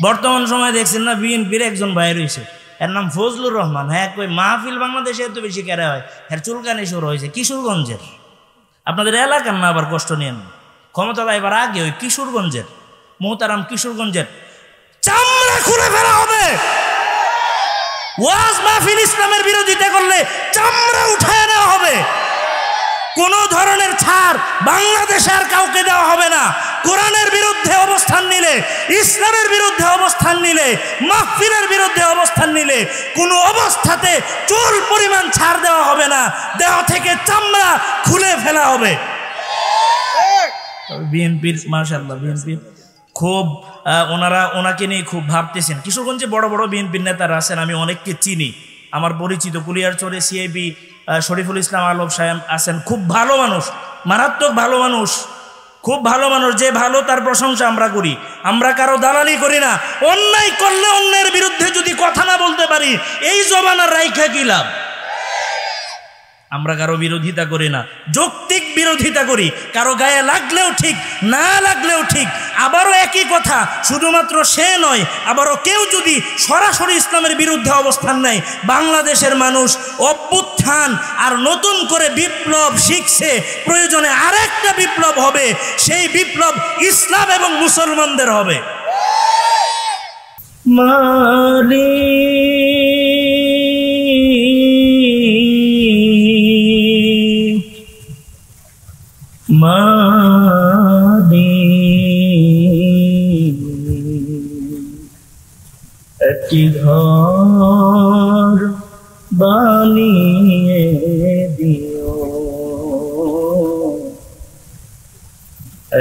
বর্তমান সময় দেখছেন না, বিএনপির একজন ভাই রয়েছে, এর নাম ফজলুর রহমান। হ্যাঁ, কই মাহফিল বাংলাদেশে এত বেশি কেরা হয়, এর চুলকানি শুরু হয়েছে কিশোরগঞ্জের। আপনাদের এলাকার না, আবার কষ্ট নিয়েন, ক্ষমতা এবার আগে ওই কিশোরগঞ্জের, মোহতারাম কিশোরগঞ্জের চামড়া খুলে ফেলা হবে। ওয়াজ মাহফিল ইসলামের বিরোধিতা করলে চামড়া উঠায় নেওয়া হবে। কোন ধরনের ছাড় বাংলাদেশে আর কাউকে দেওয়া হবে না। কোরআনের বিরুদ্ধে অবস্থান নিলে, ইসলামের বিরুদ্ধে অবস্থান নিলে, মাহফিলের বিরুদ্ধে অবস্থান নিলে কোনো অবস্থাতে চুল পরিমাণ ছাড় দেওয়া হবে না, দেহ থেকে চামড়া খুলে ফেলা হবে। বিএনপির মাশাআল্লাহ, বিএনপির খুব ওনাকে নিয়ে খুব ভাবতেছেন। কিশোরগঞ্জে বড় বড় বিএনপির নেতারা আছেন, আমি অনেককে চিনি, আমার পরিচিত। কুলিয়ারচরে সিআইবি শরীফুল ইসলাম আলম সাহেব আছেন, খুব ভালো মানুষ, মারাত্মক ভালো মানুষ, খুব ভালো মানুষ। যে ভালো তার প্রশংসা আমরা করি, আমরা কারো দালালি করি না। অন্যায় করলে অন্যের বিরুদ্ধে যদি কথা না বলতে পারি, এই জমানার রাইখা কি লাভ? আমরা কারো বিরোধিতা করি না, যৌক্তিক বিরোধিতা করি। কারো গায়ে লাগলেও ঠিক, না লাগলেও ঠিক। আবারও একই কথা, শুধুমাত্র সে নয়, আবারও কেউ যদি সরাসরি ইসলামের বিরুদ্ধে অবস্থান নেয়, বাংলাদেশের মানুষ অভ্যুত্থান আর নতুন করে বিপ্লব শিখছে, প্রয়োজনে আরেকটা বিপ্লব হবে। সেই বিপ্লব ইসলাম এবং মুসলমানদের হবে। একটি ঘর বানিয়ে দিও,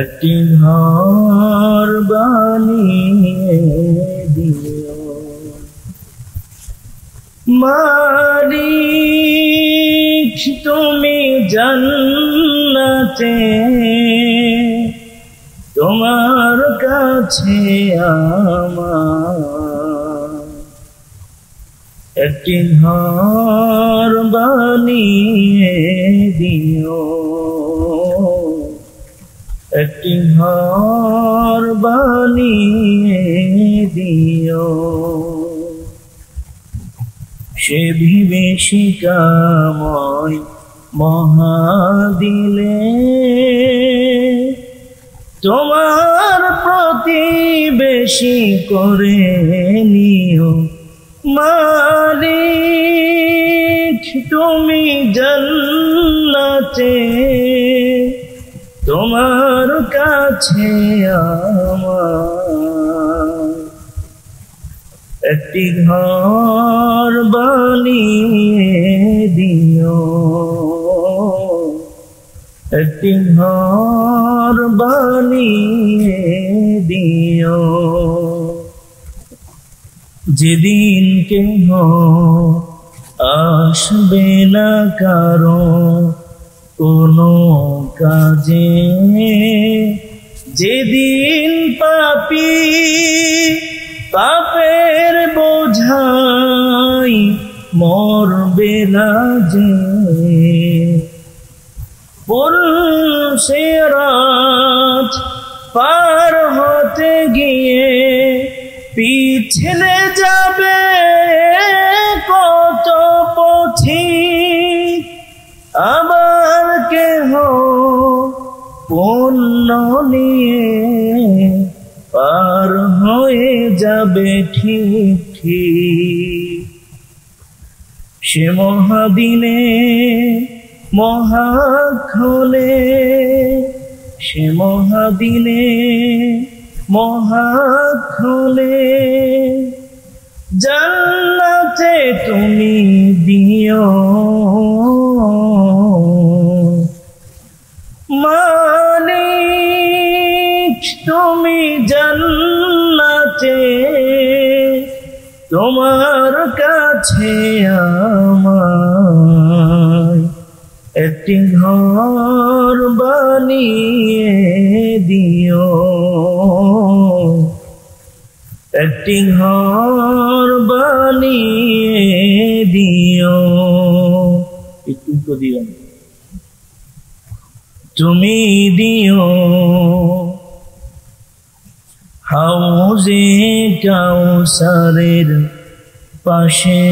একটি ঘর বানিয়ে দিও, মালিক তুমি জান্নাতে তোমার কাছে আমার একটি ঘর বানিয়ে দিও, একটি ঘর বানিয়ে দিও। সে বিভীষিকাময় মহাদিলে তোমার প্রতিবেশী করে নিও, মালিক তুমি জান্নাতে তোমার কাছে আমার একটি ঘর বানিয়ে দিও, একটি ঘর বানিয়ে দিও। যেদিন কেহ আসবে না কারো কোনো কাজে, যেদিন পাপী পাপের বোঝাই মরবে না যে, পুলসিরাত পার হতে গিয়ে পিছলে যাবে কত পথিক, আবার কেহ পুণ্য নিয়ে পার হয়ে যাবে ঠিক ঠিক। সে মহাদিনে মহাক্ষণে, সে মহাদিনে মহাক্ষণে জান্নাতে তুমি দিও, মালিক তুমি জান্নাতে তোমার কাছে আমার একটি ঘর বানিয়ে দিও, একটি ঘর বানিয়ে দিও। একটু তো দিও, তুমি দিও। হাউজে কাউসারের পাশে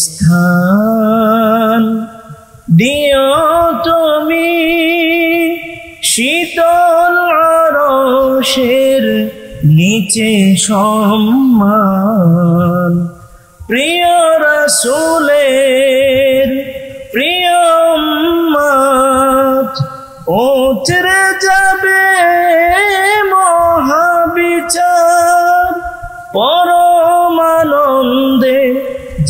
স্থান দিও তুমি, শীতল আরশের নিচে সম্মান। প্রিয় রাসূলের প্রিয় উম্মত, উতরে যাবে মহাবিচার, পরম আনন্দে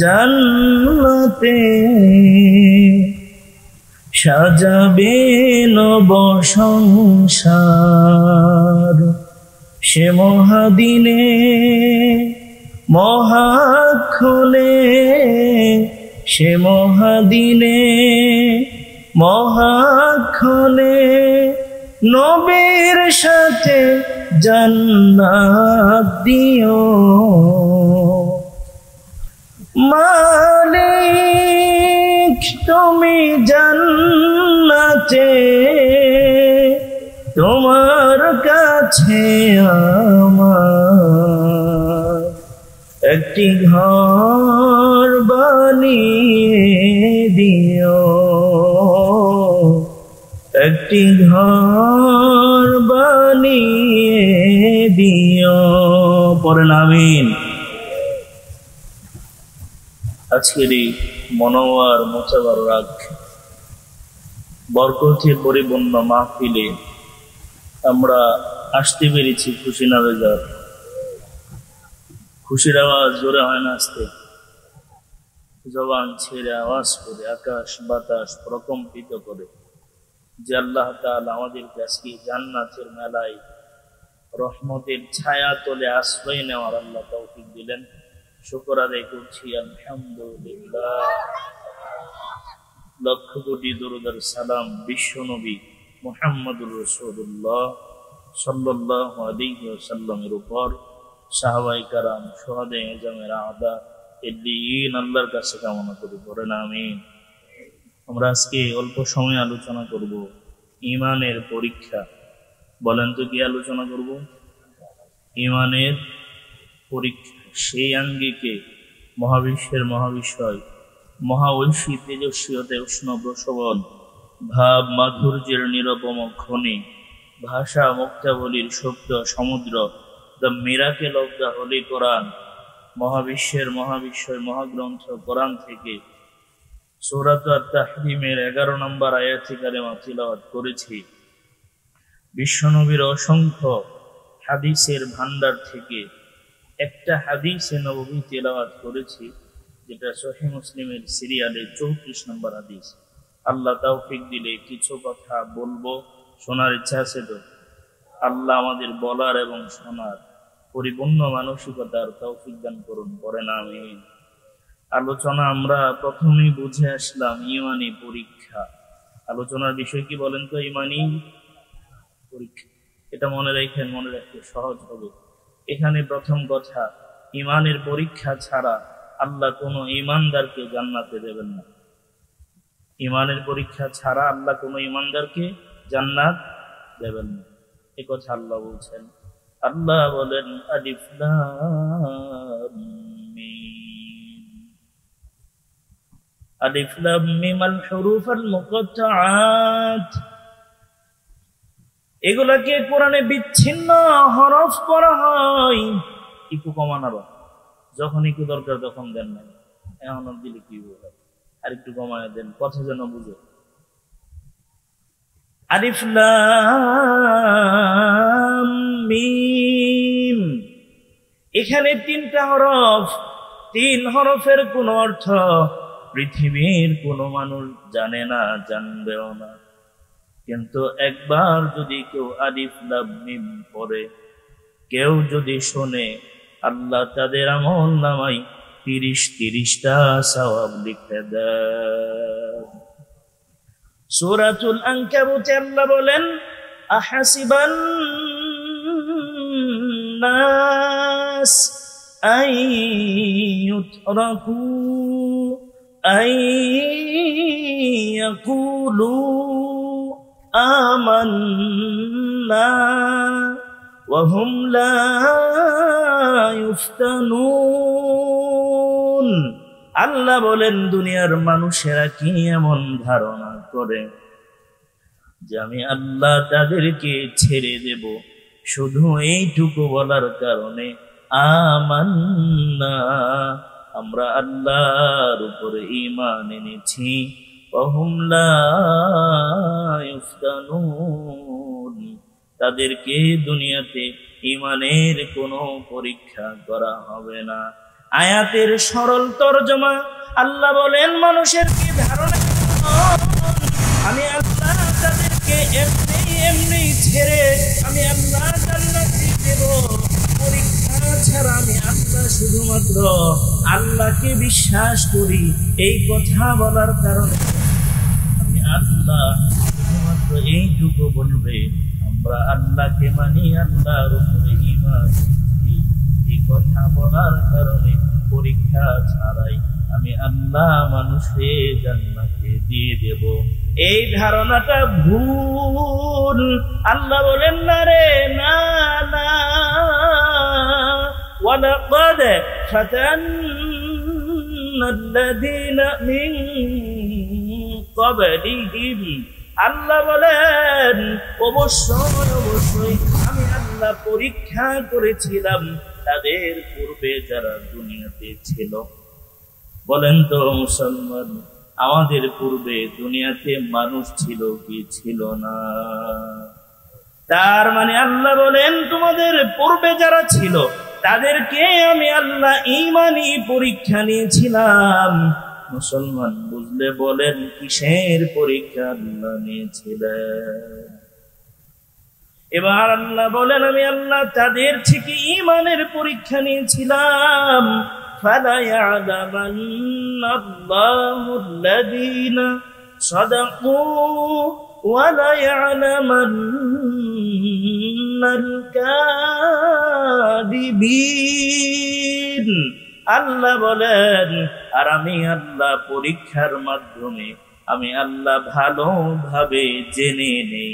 জান্নাতে সাজাবে নব সংসার। সে মহাদিনে মহাক্ষণে, সে মহাদিনে মহাক্ষণে নবীর সাথে জান্নাত দিও। মালিক তুমি জান্নাতে, তোমার কাছে আমার একটি ঘর বানিয়ে দিও, একটি ঘর বানিয়ে দিও। পড়েন আমিন। আজকের এই মনোয়ার মোতাবারক বরকতে পরিপূর্ণ মাহফিলে আমরা আসতে পেরেছি খুশি না বেজার? খুশির আওয়াজ জোরে হয় না আসতে? জবান ছেড়ে আওয়াজ করে আকাশ বাতাস প্রকম্পিত করে যে আল্লাহ তাআলা আমাদেরকে আজকে জান্নাতের মেলায় রহমতের ছায়া তলে আশ্রয় নেওয়ার আল্লাহ তৌফিক দিলেন। শুকর আদায় করছি আলহামদুলিল্লাহ। লক্ষ কোটি দরুদ আর সালাম বিশ্ব নবী মুহাম্মদুর রাসূলুল্লাহ সাল্লাল্লাহু আলাইহি ওয়াসাল্লামের উপর, সাহাবায়ে কেরাম, শুহাদায়ে আযমের আদা এদ্দিন আল্লাহর কাছে কামনা করি, পড়েন আমিন। আমরা আজকে অল্প সময় আলোচনা করব ঈমানের পরীক্ষা। বলেন তো কি আলোচনা করব? ঈমানের পরীক্ষা। সেই আঙ্গিকে মহাবিশ্বের মহাবিষয়, মহা ঐশী তেজস্বীতে উষ্ণ প্রসবন, ভাব মাধুর্যের নিরপম খনি, ভাষা মুক্তাবলীর শব্দ সমুদ্র, the miracle of the holy Quran, মহাবিশ্বের মহাবিশ্বয় মহাগ্রন্থ কোরআন থেকে সূরাত আত-তাহরিমের 11 নম্বর আয়াতে কারিমা তিলাওয়াত করেছি। বিশ্বনবীর অসংখ্য হাদিসের ভান্ডার থেকে একটা হাদিসে নববী তিলাওয়াত করেছি, যেটা সহিহ মুসলিমের সিরিয়ালে 34 নম্বর হাদিস। আল্লাহ তৌফিক দিলে কিছু কথা বলবো, শোনার ইচ্ছা আছে তো? আল্লাহ আমাদের বলার এবং শোনার পরিপূর্ণ মানসিকতার তৌফিক দান করুন, পড়েন আমিন। আলোচনা আমরা প্রথমেই বুঝে আসলাম ঈমানি পরীক্ষা। আলোচনার বিষয় কি বলেন তো? ঈমানি পরীক্ষা। এটা মনে রাখেন, মনে রাখতে সহজ হবে। এখানে প্রথম কথা, ঈমানের পরীক্ষা ছাড়া আল্লাহ কোনো ঈমানদারকে জান্নাতে দেবেন না। ঈমানের পরীক্ষা ছাড়া আল্লাহ কোনো ঈমানদারকে জান্নাত দেবেন না, এ কথা আল্লাহ বলছেন। আল্লাহ বলেন আলিফ লাম মিম, আলিফ লাম মিম আল হুরুফুল মুকাত্তাআত। এগুলাকে কোরআনে বিচ্ছিন্ন হরফ করা হয়। একটু কমানো, যখন একটু দরকার তখন দেন না, এখন দিলে কি হবে? আর একটু কমায় দেন, কথা যেন বুঝে। আলিফ লাম মিম, এখানে 3টা হরফ। 3 হরফের কোন অর্থ পৃথিবীর কোনো মানুষ জানে না, জানবেও না। কিন্তু একবার যদি কেউ আলিফ লাম মিম পড়ে, কেউ যদি শোনে, আল্লাহ তাদের আমল নামায় 30টা সওয়াব লিখে দেন। সূরাতুল আনকাবুতে আল্লাহ বলেন আহাসিবান নাস আন ইউতরাকু আন ইয়াকুলু আমান্না وهم لا يفتنون আল্লাহ বলেন দুনিয়ার মানুষেরা কি এমন ধারণা করে যে আমি আল্লাহ তাদেরকে ছেড়ে দেব শুধু এইটুকু বলার কারণে, আমান্না, আমরা আল্লাহর উপর ঈমান এনেছি, ওয়াহুম লা ইফতানুন, তাদেরকে দুনিয়াতে ঈমানের কোনো পরীক্ষা করা হবে না। আয়াতের সরল তরজমা, আল্লাহ বলেন মানুষের কি ধারণা আমি আল্লাহ তাদেরকে এমনি ছেড়ে আমি আল্লাহ জান্নাতে দেব, পরীক্ষা ছাড়া আমি আল্লাহ শুধুমাত্র আল্লাহকে বিশ্বাস করি এই কথা বলার কারণে আমি আল্লাহ শুধুমাত্র এইটুকু বলবে আমরা আল্লাহকে মানি, আল্লাহর উপরে ঈমান, এই কথা বলার কারণে পরীক্ষা ছাড়াই আমি আল্লাহ মানুষের জান্নাতে দিয়ে দেব, এই ধারণাটা ভুল। আল্লাহ বলেন না রে, না না, ওয়ালাকাদ ফাতান্নাল্লাযীনা মিন ক্বাবলিহিম, আল্লাহ বলেন অবশ্যই আমি আল্লাহ পরীক্ষা করেছিলাম তাদের পূর্বে যারা দুনিয়াতে ছিল। বলেন তো মুসলমান, আমাদের পূর্বে দুনিয়াতে মানুষ ছিল কি ছিল না? তার মানে আল্লাহ বলেন তোমাদের পূর্বে যারা ছিল তাদেরকে আমি আল্লাহ ঈমানি পরীক্ষা নিয়েছিলাম। মুসলমান বুঝলে বলেন কিসের পরীক্ষা আল্লাহ নিয়েছিলেন? এবার আল্লাহ বলেন আমি আল্লাহ তাদের থেকে ঈমানের পরীক্ষা নিয়েছিলাম। فَلَيَعْلَمَنَّ اللَّهُ الَّذِينَ صَدَقُوا وَلَيَعْلَمَنَّ الْكَاذِبِينَ, আল্লাহ বলেন আর আমি আল্লাহ পরীক্ষার মাধ্যমে আমি আল্লাহ ভালোভাবে জেনে নেই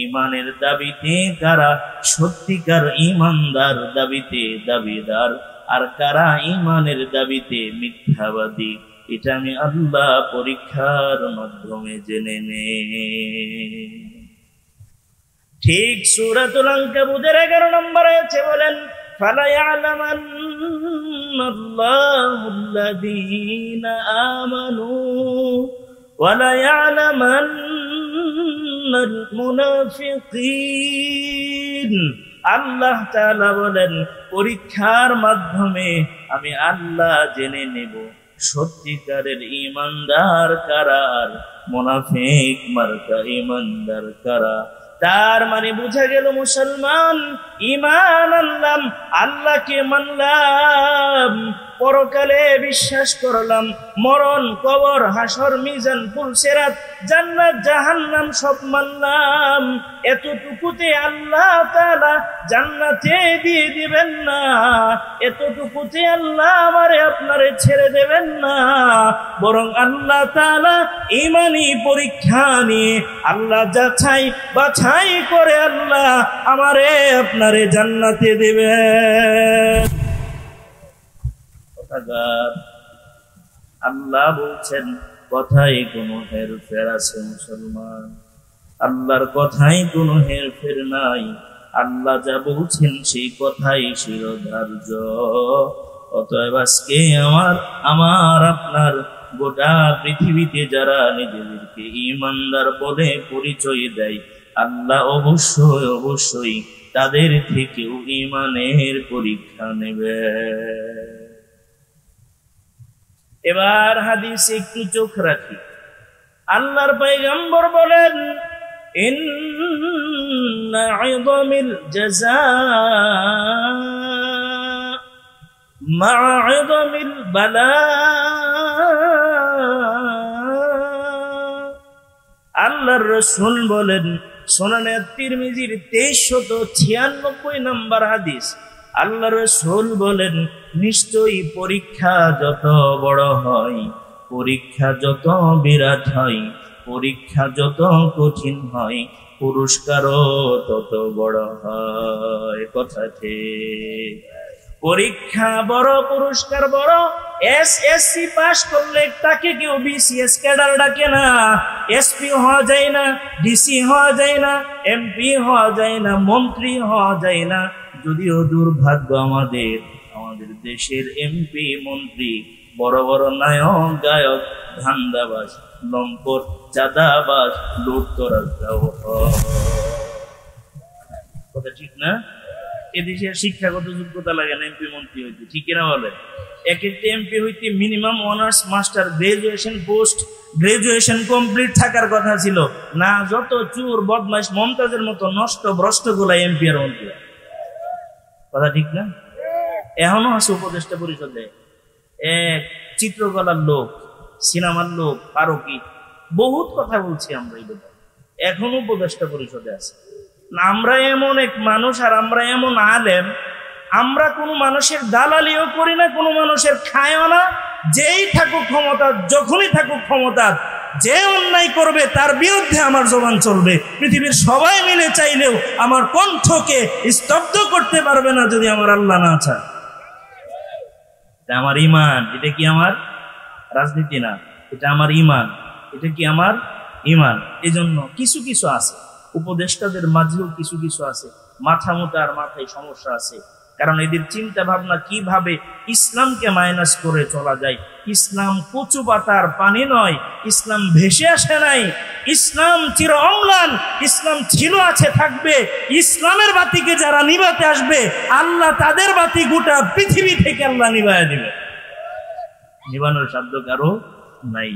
ঈমানের দাবিতে কারা সত্যিকার ঈমানদার, দাবিতে দাবিদার, আর কারা ঈমানের দাবিতে মিথ্যাবাদী। এটা আমি আল্লাহ পরীক্ষার মাধ্যমে জেনে নেই। ঠিক সূরাতুল আনকাবুতের 11 নম্বর আয়াতে বলেন ফালায়ালামান্নাল্লাহুল্লাযীনা আমানু ওয়ালায়ালামান্নাল মুনাফিকিন, আল্লাহ তাআলা বলেন পরীক্ষার মাধ্যমে আমি আল্লাহ জেনে নেব সত্যিকারের ঈমানদার কারা আর মুনাফিক মার্কা ঈমানদার কারা। তার মানে বুঝা গেল মুসলমান, ঈমান আনলাম, আল্লাহকে মানলাম, পরকালে বিশ্বাস করলাম, মরণ, কবর, হাসর, মিজান, পুলসিরাত, জান্নাত, জাহান্নাম সব মানলাম। এতটুকুতে আল্লাহ তাআলা জান্নাতে দিয়ে দিবেন না, এতটুকুতে আল্লাহ আমারে আপনারে ছেড়ে দেবেন না, বরং আল্লাহ তাআলা ঈমানি পরীক্ষা নিয়ে আল্লাহ যাচাই বাছাই করে আল্লাহ আমারে আপনারে জান্নাতে দিবেন। আল্লাহ বলছেন কথায় কোনো হেরফের আছে মুসলমান? আল্লাহর কথায় কোনো হেরফের নাই। আল্লাহ যা বলছেন সেই কথাই শিরোধার্য। অতএব আজকে আমার আপনার গোটা পৃথিবীতে যারা নিজেদেরকে ঈমানদার বলে পরিচয় দেয়, আল্লাহ অবশ্যই তাদের থেকেও ঈমানের পরীক্ষা নেবে। এবার হাদিসে একটু চোখ রাখি। আল্লাহর পয়গম্বর বলেন ইন্না ইযমিল জাযাআ মা'a ইযমিল বালা, আল্লাহর রাসূল বলেন সুনানে তিরমিজির 2396 নম্বর হাদিস, আল্লাহর রাসূল বলেন নিশ্চয়ই পরীক্ষা যত বড় হয়, পরীক্ষা যত বিরাট হয়, পরীক্ষা যত কঠিন হয়, পুরস্কারও তত বড় হয়। কথা ঠিক। পরীক্ষা বড়, পুরস্কার বড়। এসএসসি পাস করলে তাকে কেউ বিসিএস ক্যাডার ডাকে না। এসপি হওয়া যায় না, ডিসি হওয়া যায় না, এমপি হওয়া যায় না, মন্ত্রী হওয়া যায় না। যদিও দুর্ভাগ্য আমাদের দেশের এমপি মন্ত্রী বড় বড় নায়ক গায়ক ধান্দাবাজ লম্পট চাঁদাবাজ লুটতরাজরাও হয়। কথা ঠিক না? এদেশের শিক্ষাগত যোগ্যতা লাগে না এমপি মন্ত্রী হইতে, ঠিক কিনা বলেন? এক একটা এমপি হইতে minimum honours master graduation post graduation complete থাকার কথা ছিল না। যত চোর বদমাইশ মমতাজের মতো নষ্ট ভ্রষ্ট গুলা এমপি আর মন্ত্রী। কথা ঠিক না? এখনো আছে উপদেষ্টা পরিষদে এক চিত্রকলার লোক, সিনেমার লোক, আরো কি বহুত কথা বলছি আমরা, এই এখনো উপদেষ্টা পরিষদে আছে। আমরা এমন এক মানুষ আর আমরা এমন আলেম, আমরা কোনো মানুষের দালালিও করি না, কোনো মানুষের খায়ও না। যেই থাকুক ক্ষমতা, যখনই থাকুক ক্ষমতা, যে অন্যায় করবে তার বিরুদ্ধে আমার জবান চলবে। পৃথিবীর সবাই মিলে চাইলেও আমার কণ্ঠকে স্তব্ধ করতে পারবে না যদি আমার আল্লাহ না চায়। এটা আমার ইমান। এটা কি আমার রাজনীতি না, এটা আমার ইমান। এটা কি আমার ইমান। এজন্য কিছু কিছু আছে উপদেষ্টাদের মাঝেও কিছু কিছু আছে মাথা মোটার মাথায় সমস্যা আছে। কারণ এদের চিন্তা ভাবনা কিভাবে ইসলামকে মাইনাস করে চলা যায়। ইসলাম কচু পাতার পানি নয়, ইসলাম ভেসে আসে নাই, ইসলাম চির অম্লান, ইসলাম ছিল, আছে, থাকবে। ইসলামের বাতিকে যারা নিভাতে আসবে আল্লাহ তাদের বাতি গোটা পৃথিবী থেকে আল্লাহ নিভায়া দিবে। নিবানোর সাধ্য কারো নাই।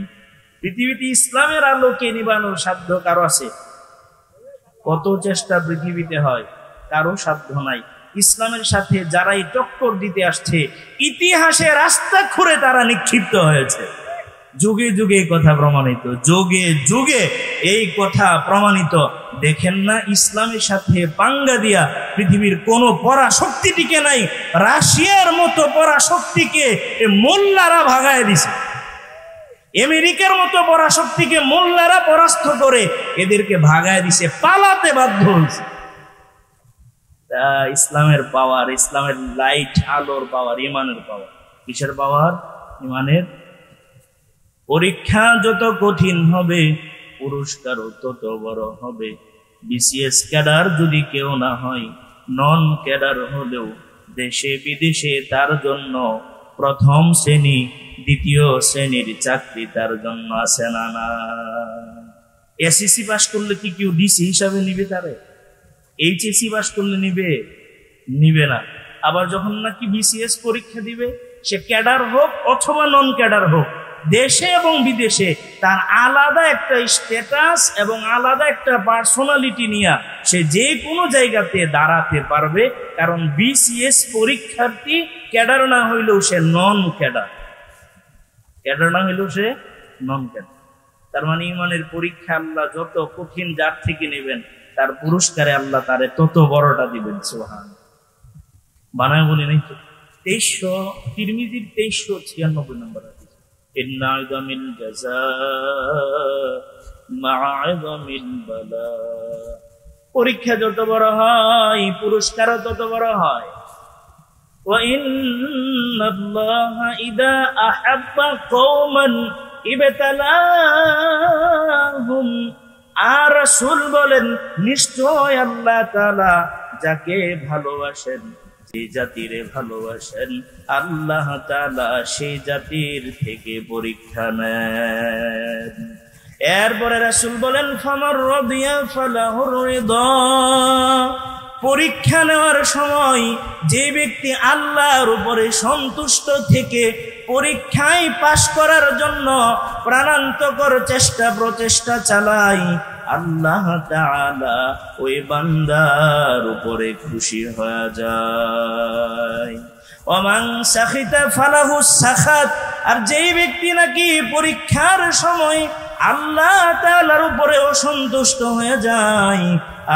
পৃথিবীতে ইসলামের আলোকে নিবানোর সাধ্য কারো আছে? কত চেষ্টা পৃথিবীতে হয়, কারো সাধ্য নাই। ইসলামের সাথে যারাই টক্কর দিতে আসছে ইতিহাসে রাস্তা খুঁড়ে তারা নিক্ষিপ্ত হয়েছে। যুগে যুগে এই কথা প্রমাণিত, যুগে যুগে এই কথা প্রমাণিত। দেখেন না ইসলামের সাথে পাঙ্গা দিয়া পৃথিবীর কোন পরাশক্তি টিকে নাই। রাশিয়ার মতো পরাশক্তিকে মোল্লারা ভাগায় দিছে, আমেরিকার মতো পরাশক্তিকে মোল্লারা পরাস্ত করে এদেরকে ভাগায় দিছে, পালাতে বাধ্য হয়েছে। ইসলামের পাওয়ার, ইসলামের লাইট, আলোর পাওয়ার, ইমানের পাওয়ার। কিসের পাওয়ার? ইমানের। পরীক্ষা যত কঠিন হবে পুরস্কারও তত বড় হবে। বিসিএস ক্যাডার যদি কেউ না হয়, নন ক্যাডার হলেও দেশে বিদেশে তার জন্য প্রথম শ্রেণী দ্বিতীয় শ্রেণীর চাকরি তার জন্য আছে না? না। এসএসসি পাস করলে কি কেউ ডিসি হিসাবে নিবে তারে? এইচএসসি পাস করলে নিবে না। আবার যখন নাকি বিসিএস পরীক্ষা দিবে, সে ক্যাডার হোক অথবা নন ক্যাডার হোক, দেশে এবং বিদেশে তার আলাদা একটা স্ট্যাটাস এবং আলাদা একটা পার্সোনালিটি নিয়ে সে যে কোনো জায়গাতে দাঁড়াতে পারবে। কারণ বিসিএস পরীক্ষার্থী ক্যাডার না হইলেও সে নন ক্যাডার, ক্যাডার না হইলেও সে নন ক্যাডার। তার মানে ইমানের পরীক্ষা আল্লাহ যত কঠিন যার থেকে নেবেন তার পুরস্কারে আল্লাহ তারে তত বড়টা দিবেন। সুবহান। বানায় বলি নাই তো? 2300 তিরমিজির 2396 নম্বর হাদিস, ইন্না ইদামিল জাযা মা'a ইদামিল বালা। পরীক্ষা যত বড় হয় পুরস্কারও তত বড় হয়। ওয়া ইন্নাল্লাহা ইযা আহাব্বা কওমান ইবতালাহুম। আর রাসূল বলেন, নিশ্চয় আল্লাহ তাআলা যাকে ভালোবাসেন, যে জাতিরে ভালোবাসেন, আল্লাহ তাআলা সেই জাতির থেকে পরীক্ষা নেন। এরপরে রাসূল বলেন, ফামার রাদিয়া ফালাহুর রিদা। পরীক্ষা নেওয়ার সময় যে ব্যক্তি আল্লাহর উপরে সন্তুষ্ট থেকে পরীক্ষায় পাশ করার জন্য প্রাণান্তকর প্রচেষ্টা চালায়, আল্লাহ তাআলা ওই বান্দার উপরে খুশি হয়ে যায়। ওমান সাখিতা ফালাহু সাখাত। আর যেই ব্যক্তি নাকি পরীক্ষার সময় আল্লাহ তাআলার উপরে অসন্তুষ্ট হয়ে যায়,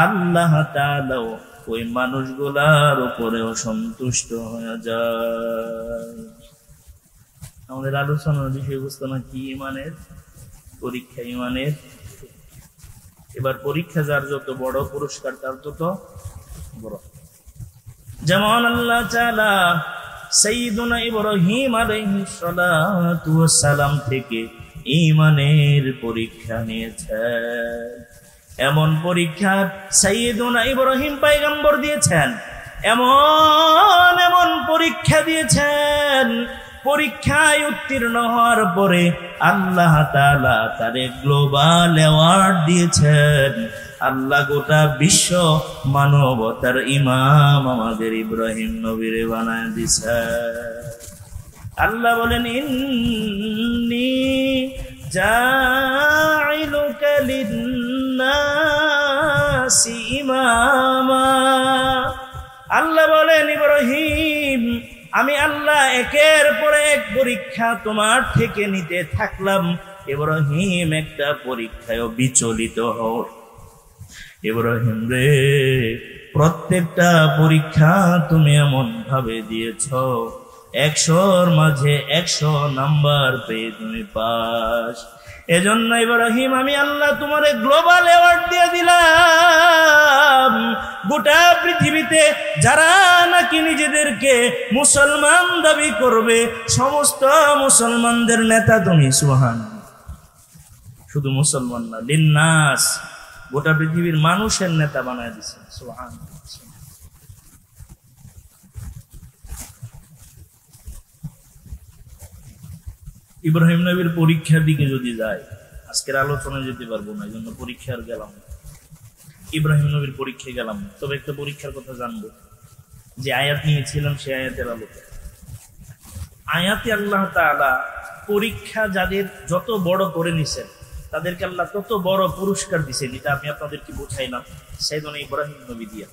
আল্লাহ তাআলাও ওই মানুষগুলার উপরে অসন্তুষ্ট হয়ে যায়। আমাদের আলোচনার বিষয়বস্তু নাকি ইমানের পরীক্ষা, ইমানের। এবার পরীক্ষা যার যত বড়, পুরস্কার তার তত বড়। যেমন আল্লাহ তাআলা সাইয়্যিদুনা ইব্রাহিম আলাইহিস সালাতু ওয়াস সালাম থেকে ঈমানের পরীক্ষা নিয়েছেন। এমন পরীক্ষা সাইয়্যিদুনা ইব্রাহিম পয়গম্বর দিয়েছেন, এমন এমন পরীক্ষা দিয়েছেন। পরীক্ষায় উত্তীর্ণ হওয়ার পরে আল্লাহ তাআলা তারে গ্লোবাল অ্যাওয়ার্ড দিয়েছেন। আল্লাহ গোটা বিশ্ব মানবতার ইমাম আমাদের ইব্রাহিম নবীরে বানায় দিয়েছেন। আল্লাহ বলেন, ইন্নী জাইলুকা লিন্নাসি ইমামা। আল্লাহ বলেন, ইব্রাহিম আমি আল্লাহ একের পর এক পরীক্ষা তোমার থেকে নিতে থাকলাম। ইব্রাহিম একটা পরীক্ষায় বিচলিত হও। ইব্রাহিম রে, প্রত্যেকটা পরীক্ষা তুমি এমন ভাবে দিয়েছ 100-র মাঝে 100 নাম্বার পেয়ে তুমি পাস। এজন্য ইব্রাহিম আমি আল্লাহ তোমারে গ্লোবাল অ্যাওয়ার্ড দিয়ে দিলাম। গোটা পৃথিবীতে যারা নাকি নিজেদেরকে মুসলমান দাবি করবে, সমস্ত মুসলমানদের নেতা তুমি। সুবহানাল্লাহ। শুধু মুসলমান না, লিন্নাস, গোটা পৃথিবীর মানুষের নেতা বানায় দিচ্ছেন। সুবহানাল্লাহ। ইব্রাহিম নবীর পরীক্ষার দিকে যদি যায়, আজকের আলোচনায় যেতে পারবো না, এই জন্য পরীক্ষার গেলাম। ইব্রাহিম নবীর পরীক্ষায় গেলাম, তবে একটা পরীক্ষার কথা জানবো। যে আয়াত নিয়েছিলাম সে আয়াতের আলোকে, আয়াতে আল্লাহ তাআলা পরীক্ষা যাদের যত বড় করে নিছেন তাদেরকে আল্লাহ তত বড় পুরস্কার দিচ্ছেন। এটা আমি আপনাদেরকে বুঝাইলাম সাইয়েদনা ইব্রাহিম নবী দিয়া।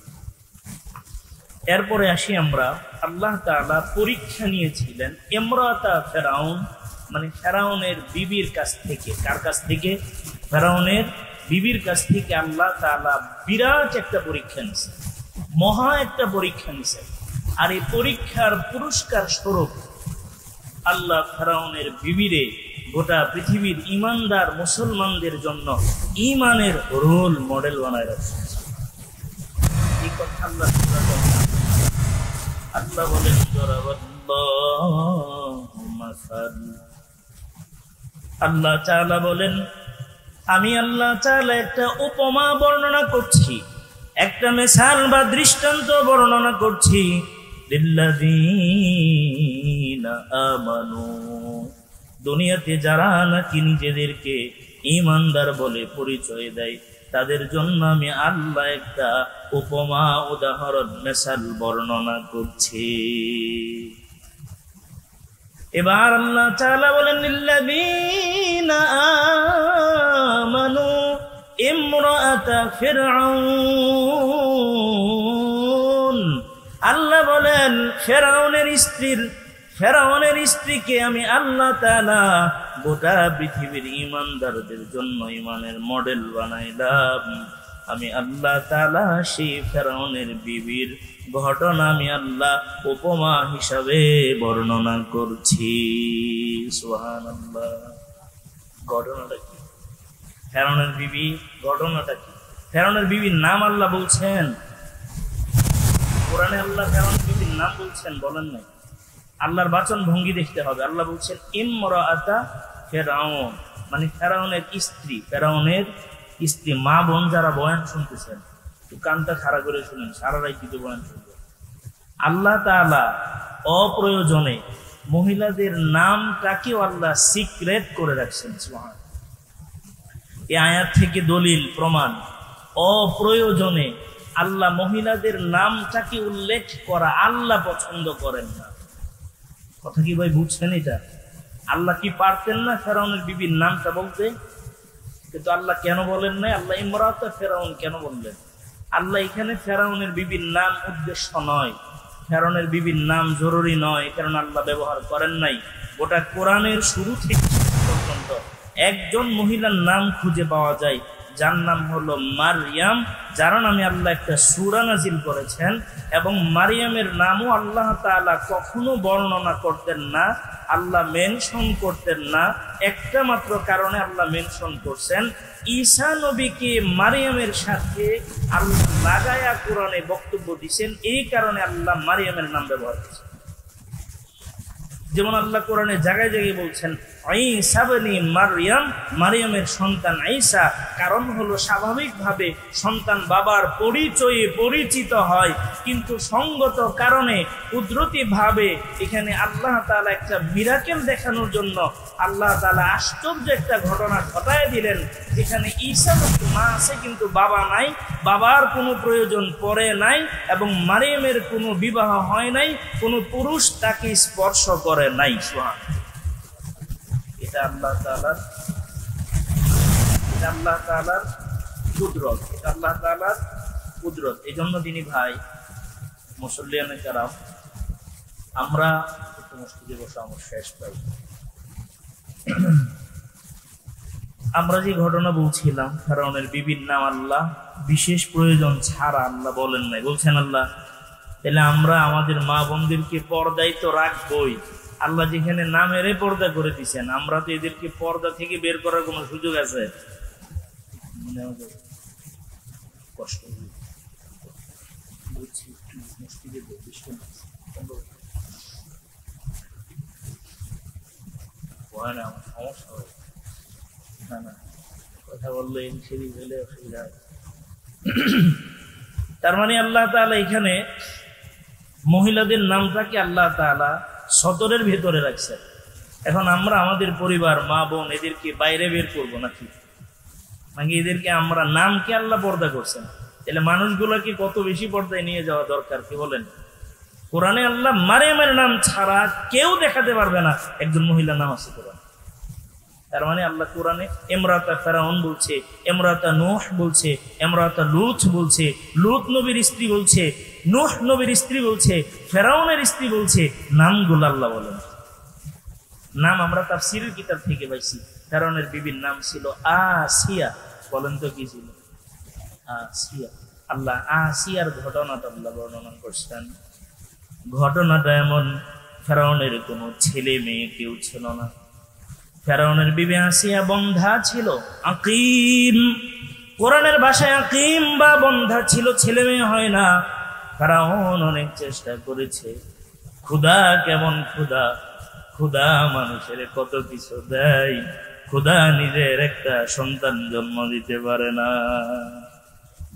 এরপরে আসি আমরা, আল্লাহ তাআলা পরীক্ষা নিয়েছিলেন ইমরাতা ফেরাউন, মানে ফেরাউনের বিবির কাছ থেকে। কার কাছ থেকে? ফেরাউনের বিবির কাছ থেকে আল্লাহ তাআলা বিরাট একটা পরীক্ষা নিছেন, মহা একটা পরীক্ষা নিছেন। আর এই পরীক্ষার পুরস্কার স্বরূপ আল্লাহ ফেরাউনের বিবিরে গোটা পৃথিবীর ইমানদার মুসলমানদের জন্য ইমানের রোল মডেল বানায় রাখছেন। এই কথা আল্লাহ বলেন, আল্লাহ তাআলা বলেন, আমি আল্লাহ তাআলা একটা উপমা বর্ণনা করছি, একটা মিসাল বা দৃষ্টান্ত বর্ণনা করছি। লিল্লাযীনা আমানু, দুনিয়াতে যারা নাকি নিজেদেরকে ঈমানদার বলে পরিচয় দেয় তাদের জন্য আমি আল্লাহ একটা উপমা, উদাহরণ, মিসাল বর্ণনা করছি। এবার আল্লাহ তাআলা বলেন, লিল্লাযীনা আমানু ইমরাআতা ফিরআউন। আল্লাহ বলেন, ফেরাউনের স্ত্রীকে আমি আল্লাহ তাআলা গোটা পৃথিবীর ইমানদারদের জন্য ইমানের মডেল বানাইলাম। আমি আল্লাহ তাআলা সেই ফেরাউনের বিবির ঘটনা আমি আল্লাহ উপমা হিসাবে বর্ণনা করছি। সুবহানাল্লাহ। ঘটনাটা কি? ফেরাউনের বিবি, ঘটনাটা কি? ফেরাউনের বিবির নাম আল্লাহ বলছেন কোরআনে, আল্লাহ ফেরাউনের বিবির নাম বলছেন, বলেন নাই। আল্লাহর বাচন ভঙ্গি দেখতে হবে। আল্লাহ বলছেন ইমরাআতা ফেরাউন, মানে ফেরাউনের স্ত্রী। ফেরাউনের স্ত্রী। মা বোন যারা বয়ান শুনতেছেন একটু কানটা খাড়া করে শুনেন, সারা রাত কিন্তু বয়ান শুনবেন। আল্লাহ তাআলা অপ্রয়োজনে মহিলাদের নামটাকেও আল্লাহ সিক্রেট করে রাখছেন। সুবহানাল্লাহ। এই আয়াত থেকে দলিল প্রমাণ, অপ্রয়োজনে আল্লাহ মহিলাদের নামটাকে উল্লেখ করা আল্লাহ পছন্দ করেন না। কথা কি ভাই বুঝছেন? এটা আল্লাহ কি পারতেন না ফেরাউনের বিবির নামটা বলতে? কিন্তু আল্লাহ কেন বলেন নাই? আল্লাহ ইমরাতা ফেরাউন কেন বললেন? আল্লাহ এখানে ফেরাউনের বিবির নাম উদ্দেশ্য নয়, ফেরাউনের বিবির নাম জরুরি নয়, কারণ আল্লাহ ব্যবহার করেন নাই। গোটা কোরআনের শুরু থেকে পর্যন্ত একজন মহিলার নাম খুঁজে পাওয়া যায় যার নাম হলো মারইয়াম, যার নামে আল্লাহ একটা সূরা নাজিল করেছেন। এবং মারইয়ামের নামও আল্লাহ তাআলা কখনো বর্ণনা করতেন না, আল্লাহ মেনশন করতেন না। একটা মাত্র কারণে আল্লাহ মেনশন করছেন, ঈসা নবীকে মারইয়ামের সাথে আল্লাহ লাগায়া কোরআনে বক্তব্য দিয়েছেন, এই কারণে আল্লাহ মারইয়ামের নাম ব্যবহার করেছেন। যেমন আল্লাহ কোরআনে জায়গায় জায়গায় বলছেন ঈসা ইবনে মারইয়াম, মারইয়ামের সন্তান ঈসা। কারণ হলো স্বাভাবিকভাবে সন্তান বাবার পরিচয়ে পরিচিত হয়, কিন্তু সঙ্গত কারণে কুদরতিভাবে এখানে আল্লাহ তাআলা একটা মিরাকেল দেখানোর জন্য আল্লাহ তাআলা আশ্চর্য একটা ঘটনা ঘটায় দিলেন, যেখানে ঈসা মা আছে কিন্তু বাবা নাই, বাবার কোনো প্রয়োজন পড়ে নাই, এবং মারইয়ামের কোনো বিবাহ হয় নাই, কোনো পুরুষ তাকে স্পর্শ করে নাই। সুবহানাল্লাহ। এটা আল্লাহ তাআলার কুদরত, এটা আল্লাহ তাআলার কুদরত। এই জন্য তিনি ভাই মুসল্লিয়ানে কেরাম, আমরা একটু মসজিদে বসে আমার শেষ পাই, আমরা যে ঘটনা বলছিলাম ফেরাউনের বিবির নাম আল্লাহ বিশেষ প্রয়োজন ছাড়া আল্লাহ বলেন নাই, বলছেন আল্লাহ। তাহলে আমরা আমাদের মা বোনদেরকে পর্দায় তো রাখবই, আল্লাহ যেখানে নামেরে পর্দা করে দিচ্ছেন, আমরা তো এদেরকে পর্দা থেকে বের করার কোনো সুযোগ আছে? কষ্ট সমস্যা হয় না, কথা বললে সেদিক হলে অসুবিধা হয়। তার মানে আল্লাহ তাআলা এখানে মহিলাদের নামটাকে আল্লাহ তাআলা সদরের ভেতরে রাখছেন। এখন আমরা আমাদের পরিবার, মা বোন, এদেরকে বাইরে বের করবো নাকি? এদেরকে আমরা নামকে আল্লাহ পর্দা করছেন, তাহলে মানুষগুলোকে কত বেশি পর্দায় নিয়ে যাওয়া দরকার কি বলেন? কোরআনে আল্লাহ মারইয়ামের নাম ছাড়া কেউ দেখাতে পারবে না একজন মহিলার নাম আছে কোরআনে। তার মানে আল্লাহ কোরআনে ইমরাতা ফেরাউন বলছে, ইমরাতা নূহ বলছে, ইমরাতা লূত বলছে, লূত নবীর স্ত্রী বলছে, নূহ নবীর স্ত্রী বলছে, ফেরাউনের স্ত্রী বলছে, নামগুলো আল্লাহ বলেন। নাম আমরা তাফসীরের কিতাব থেকে পাইছি। ফেরাউনের বিবির নাম ছিল আসিয়া। বলেন তো কি ছিল? আসিয়া। আল্লাহ আসিয়ার ঘটনাটা আল্লাহ বর্ণনা করছেন। ঘটনাটা এমন, ফেরাউনের কোনো ছেলে মেয়ে কেউ ছিল না। ফেরাউনের বিবি আসিয়া বন্ধা ছিল, আকিম। কোরআনের ভাষায় আকিম বা বন্ধা ছিল, ছেলে মেয়ে হয় না। ফেরাউন অনেক চেষ্টা করেছে। ক্ষুধা কেমন ক্ষুধা, ক্ষুধা মানুষের কত কিছু দেয়, ক্ষুধা নিজের একটা সন্তান জন্ম দিতে পারে না।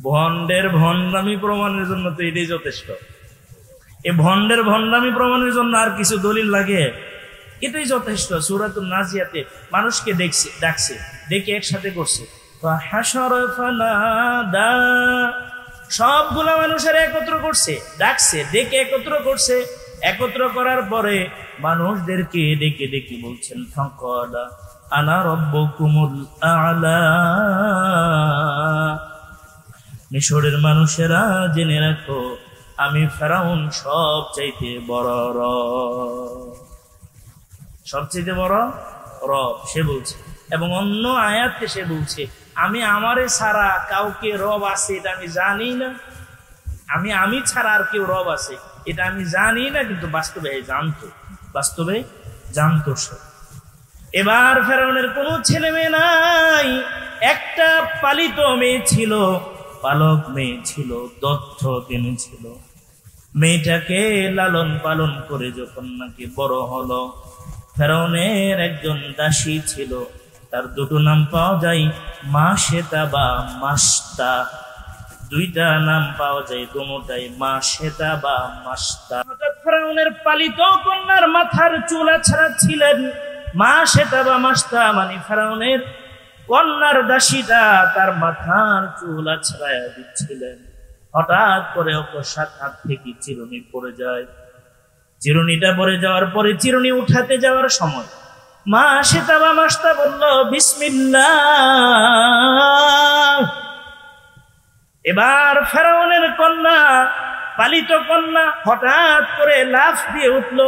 ভণ্ডের ভণ্ডামি প্রমাণের জন্য তো এটাই যথেষ্ট। এই ভণ্ডের ভণ্ডামি প্রমাণের জন্য আর কিছু দলিল লাগে? এটাই যথেষ্ট। সূরাতুন নাজিয়াতে মানুষকে ডাকছে, ডেকে একসাথে করছে, সবগুলা মানুষের একত্র করছে, ডাকছে, ডেকে একত্র করছে। একত্র করার পরে মানুষদেরকে ডেকে ডেকে বলছেন, ফাকালা আনা রাব্বুকুমুল আ'লা। মিশরের মানুষেরা জেনে রাখো, আমি ফেরাউন সবচাইতে বড় রব, সবচেয়ে বড় রব সে বলছে। এবং অন্য আয়াতে সে বলছে, আমি আমারে ছাড়া কাউকে রব আছে এটা আমি জানি না, আমি ছাড়া আর কেউ রব আছে এটা আমি জানি না, কিন্তু বাস্তবে জানতো সে। এবার ফেরাউনের কোনো ছেলে মেয়ে নাই, একটা পালিত মেয়ে ছিল, পালক মেয়ে ছিল, দত্ত তিনি ছিল। মেয়েটাকে লালন পালন করে যখন নাকি বড় হলো, ফেরাউনের একজন দাসী ছিল, তার দুটো নাম পাওয়া যায়, মাশেতা বা মাস্তা। দুইটা নাম পাওয়া যায়, দুটোটাই মাশেতা বা মাস্তা। হঠাৎ ফেরাউনের পালিত কন্যার মাথার চুল আছড়া ছিলেন মাশেতা বা মাস্তা, মানে ফেরাউনের কন্যার দাসীটা তার মাথার চুল আছড়ায়া দিচ্ছিলেন। হঠাৎ করে অকস্মাৎ হাত থেকে চিরুনি পড়ে যায়। চিরুনিটা পড়ে যাওয়ার পরে চিরুনি উঠাতে যাওয়ার সময় মাশেতা বা মাস্তা বলল, বিসমিল্লাহ। এবার ফেরাউনের কন্যা, পালিত কন্যা হঠাৎ করে লাফ দিয়ে উঠল,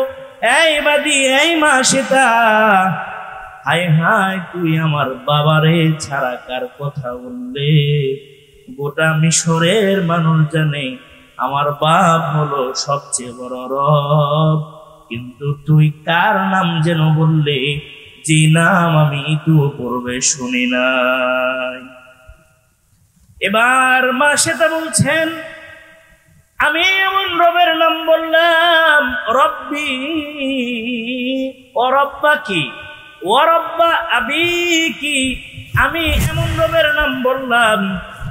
এই বাদি, এই মাশেতা, হায় হায় তুই আমার বাবারে ছাড়া কার কথা বললে? গোটা মিশরের মানুষ জানে আমার বাপ হলো সবচেয়ে বড় রব, কিন্তু তুই কার নাম যেন বললে, যে নাম আমি তো পূর্বে শুনি নাই। এবার মা সেটা বলছেন, আমি এমন রবের নাম বললাম, রব্বি ও রব্বা কি ও রব্বা আবি কি, আমি এমন রবের নাম বললাম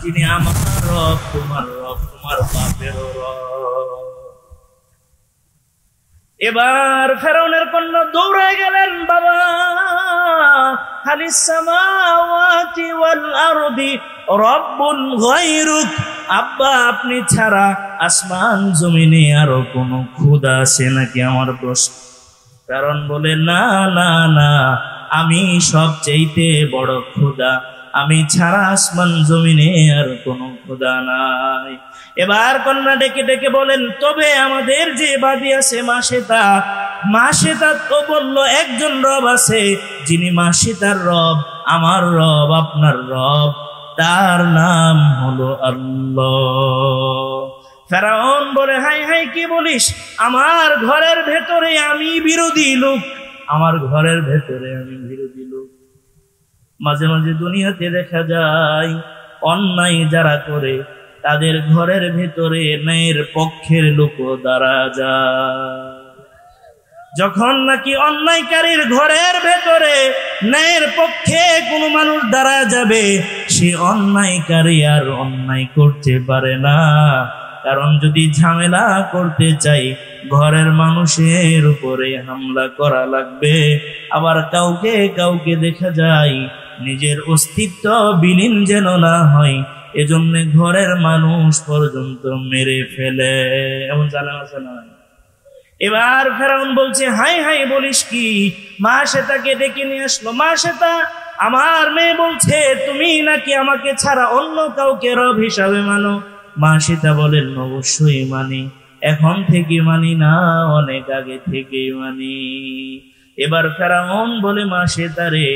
যিনি আমার রব, তোমার রব, তোমার বাপের রব। এবার ফেরাউনের কন্যা দৌড়ায় গেলেন, বাবা হালিস সামাওয়াতি ওয়াল আরদি রব্বুন গায়রুক, আব্বা আপনি ছাড়া আসমান জমিনে আরো কোনো খোদা আছে নাকি? আমার প্রশ্ন। কারণ বলে না না না, আমি সবচেয়ে বড় খোদা, আমি ছাড়া আসমান জমিনে আর কোনো খোদা নাই। এবার কন্যা ডেকে ডেকে বলেন, তবে আমাদের যে বাদী আছে মা সেতা তো বলল একজন রব আছে, যিনি মা সেতার রব, আমার রব, আপনার রব, তার নাম হলো আল্লাহ। ফেরাউন বলে, হাই হাই কি বলিস? আমার ঘরের ভেতরে আমি বিরোধী লোক, আমার ঘরের ভেতরে আমি বিরোধী লোক। মাঝে মাঝে দুনিয়াতে দেখা যায় অন্যায় যারা করে তাদের ঘরের ভেতরে ন্যায়ের পক্ষের লোক দাঁড়া যায়। যখন নাকি অন্যায়কারীর ঘরের ভেতরে ন্যায়ের পক্ষে কোনো মানুষ দাঁড়া যাবে, সে অন্যায়কারী আর অন্যায় করতে পারে না। কারণ যদি ঝামেলা করতে চাই, ঘরের মানুষের উপরে হামলা করা লাগবে। আবার কাউকে কাউকে দেখা যায় নিজের অস্তিত্ব বিলীন যেন না হয়, এজন্য ঘরের মানুষ পর্যন্ত মেরে ফেলে, এমন জানা আছে না? এবার ফেরাউন বলছে, হাই হাই বলিস কি? মা সেতাকে ডেকে নিয়ে আসলো। মা সেতা, আমার মেয়ে বলছে তুমি নাকি আমাকে ছাড়া অন্য কাউকে রব হিসাবে মানো। মা সেতা বলেন, অবশ্যই মানি, এখন থেকে মানি না, অনেক আগে থেকেই মানি। এবার ফেরাউন বলে, মা সেতারে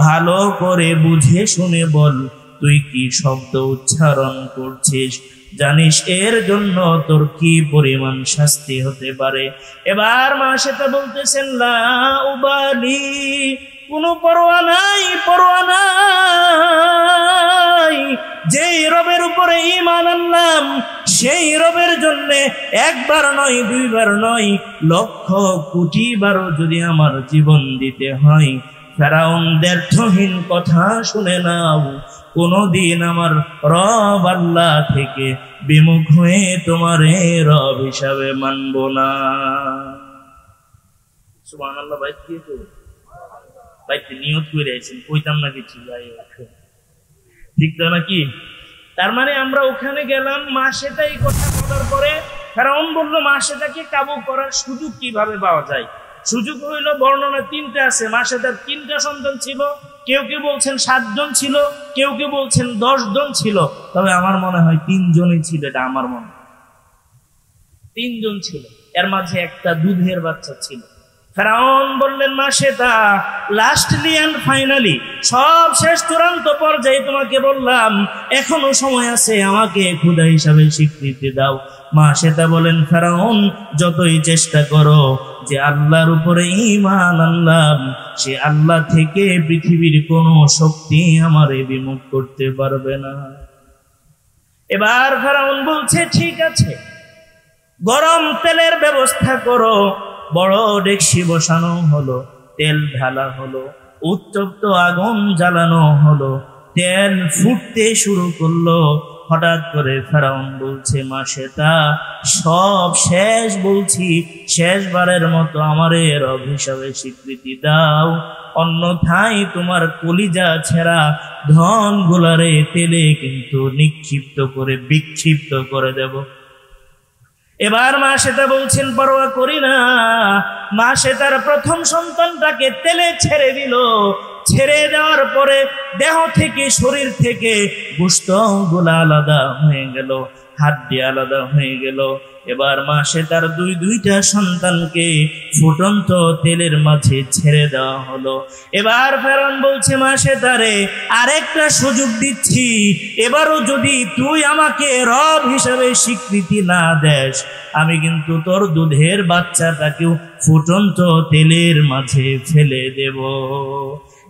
ভালো করে বুঝে শুনে বল, তুই কি শব্দ উচ্চারণ করছিস? জানিস এর জন্য তোর কি পরিমাণ শাস্তি হতে পারে? এবার মা সেটা বলতেছেন, লা উবালি, কোনো পরোয়া নাই, পরোয়া নাই। যেই রবের উপরে ঈমান আনলাম, সেই রবের জন্য একবার নয়, দুইবার নয়, লক্ষ কোটি বারও যদি আমার জীবন দিতে হয়। ফেরাউন ব্যর্থহীন কথা শুনে নাও, কোনদিন আমার রব আল্লাহ থেকে বিমুখ হয়ে তোমারে রব হিসাবে মানব না। সুবহানাল্লাহ। ভাই কি ভাইতে নিয়ত করে আছেন, কইতাম না কিছু, যাই হোক, ঠিক তো নাকি? তার মানে আমরা ওখানে গেলাম, মা সেটাই কথা বলার পরে ফেরাউন বলল, মা সেটাকে কাবু করার সুযোগ কিভাবে পাওয়া যায়? সুযোগ হইল, বর্ণনা তিনটা আছে। মা সেটার 3টা সন্তান ছিল, কেউ কেউ বলছেন 7 জন ছিল, কেউ কেউ বলছেন 10 জন ছিল, তবে আমার মনে হয় 3 জনই ছিল। এটা আমার মনে, 3 জন ছিল, এর মাঝে একটা দুধের বাচ্চা ছিল। ফেরাউন বললেন, মা সেটা লাস্টলি অ্যান্ড ফাইনালি, সব শেষ চূড়ান্ত পর্যায়ে তোমাকে বললাম, এখনো সময় আছে, আমাকে খোদা হিসাবে স্বীকৃতি দাও। মা সেটা বলেন, ফেরাউন যতই চেষ্টা করো যে আল্লাহর উপরে ঈমান আনলাম, সে আল্লাহ থেকে পৃথিবীর কোনো শক্তি আমারে বিমুখ করতে পারবে না। এবার ফেরাউন বলছে, ঠিক আছে, গরম তেলের ব্যবস্থা করো। বড় ডেকসি বসানো হলো, তেল ঢালা হলো, উত্তপ্ত আগুন জ্বালানো হলো, তেল ফুটতে শুরু করলো। হঠাৎ করে ফেরাউন বলছে, মা সেটা সব শেষ, বলছি শেষবারের মতো আমারে রব হিসাবে স্বীকৃতি দাও, অন্যথায় তোমার কলিজা ছেঁড়া ধন গুলারে তেলে কিন্তু নিক্ষিপ্ত করে বিক্ষিপ্ত করে দেব। এবার মা সেটা বলছেন, পরোয়া করি না। মা সেটার প্রথম সন্তানটাকে তেলে ছেড়ে দিল। ছেড়ে দেওয়ার পরে দেহ থেকে, শরীর থেকে গোশত গুলা আলাদা হয়ে গেল, হাড্ডি আলাদা হয়ে গেল। এবার মা সে তার দুইটা সন্তানকে ফুটন্ত তেলের মাঝে ছেড়ে দেওয়া হলো। এবার ফেরাউন বলছে মা সে তারে আরেকটা সুযোগ দিচ্ছি, এবারও যদি তুই আমাকে রব হিসাবে স্বীকৃতি না দেস, আমি কিন্তু তোর দুধের বাচ্চাটাকেও ফুটন্ত তেলের মাঝে ফেলে দেব।